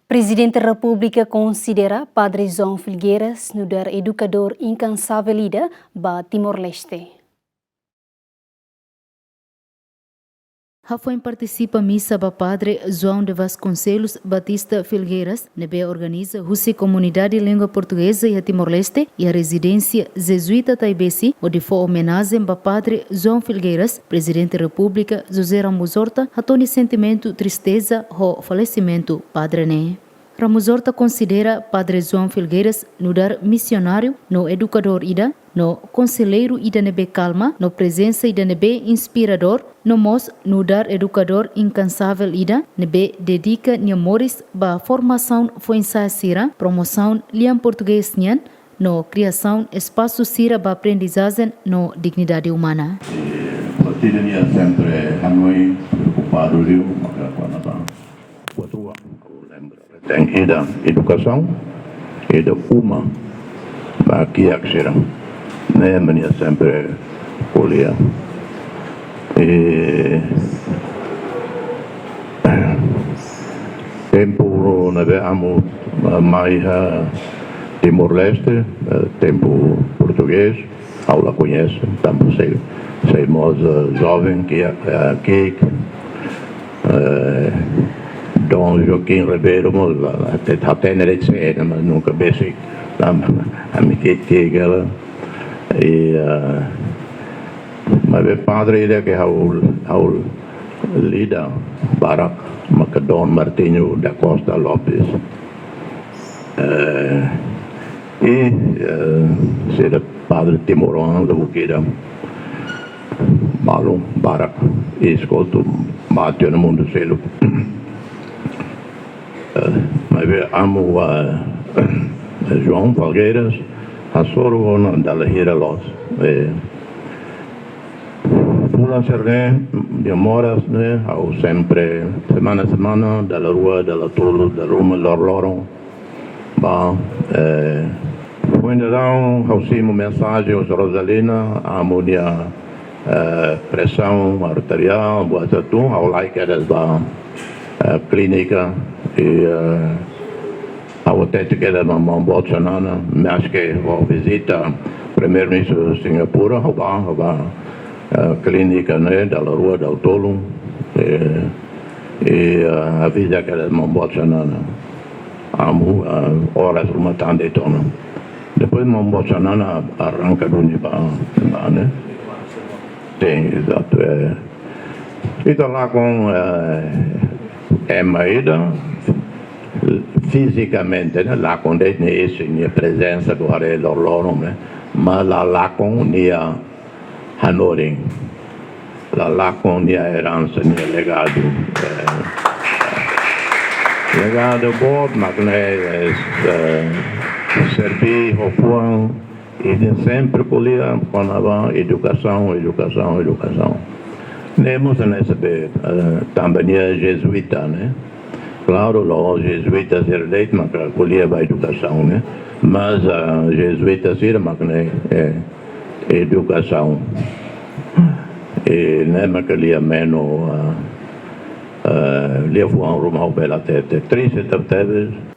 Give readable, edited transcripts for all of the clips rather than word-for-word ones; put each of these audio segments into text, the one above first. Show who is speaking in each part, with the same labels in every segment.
Speaker 1: Prezidente Repúblika konsidera Padre João Felgueiras nudar Edukadór inkansável ba Timor-Leste.
Speaker 2: Rafael participa missa ba Padre João de Vasconcelos Batista Felgueiras, nebe organiza a comunidade de língua portuguesa e a Timor-Leste e a residência jesuíta Taibesi, onde foi homenagem ba Padre João Felgueiras, Presidente Repúblika José Ramos Horta, atoni sentimento tristeza ho falecimento Padre né. Ramos Horta considera Padre João Felgueiras nudar missionário no Edukadór no conselheiro nebe calma, no presença nebe inspirador, no mos nudar Edukadór inkansável nebe dedica amores ba formação foi sira, promoção liam português nhan, no criação espaço sira ba aprendizagem no dignidade humana.
Speaker 3: Cotidiania sempre Hanoi preocupado viu, tem ida educação e da uma para que axiram né mania sempre colher e tempo na amo mais Timor-Leste tempo português aula conhece também seimos jovem que Dom Joaquim Ribeiro, até na cena, mas nunca pensei a me que ela e mas o padre ele que ao líder Barak Macedon Martinho da Costa Lopes e ser padre Timorão do que era Malum Barak e escolto Mateo no mundo selo. Mas amo João Felgueiras, a soro da Lehira Los. Pula serene de moras, né, ao sempre semana a semana da rua, da tolo, da Roma, loro, ba. Quando dão ao cimo mensagem aos Rosalina, a harmonia, pressão arterial, boa tudo, ao like das ba clínica e ao até que era uma bolsonana, mas que a visita primeiro-ministro de Singapura, a clínica né da rua da Tolo e a visita que era uma bolsonana, amo horas uma tanda e tona. Depois uma bolsonana arranca do nível, né? Sim, exato. E tá lá com Maída, fisicamente, né? Lá com a presença do arelo loro, né? Mas lá com a Hanoi, lá com a herança, o legado. Legado bom, mas servir ao povo e sempre colher com educação. Nemos nessa também jesuíta, né? Claro, os jesuítas herdeiros, mas colher a educação, né? Mas a jesuíta sira, mas é educação. E né, mas que lia menos levo a Roma bela tete. 3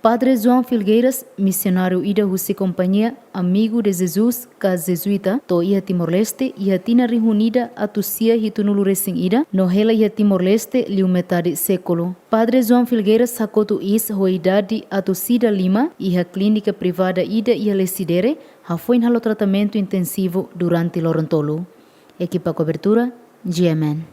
Speaker 2: Padre João Felgueiras, missionário ida Russi companhia, amigo de Jesus, cas jesuíta, to ia Timor-Leste e a tina reunida a tusia hitunulu recém ida, no hela ia Timor-Leste liu metade século. Padre João Felgueiras sacoto is hoidade a tusida Lima e a clínica privada ida e a lesidere, ha foi halo tratamento intensivo durante l'orontolo. Equipa cobertura, GMN.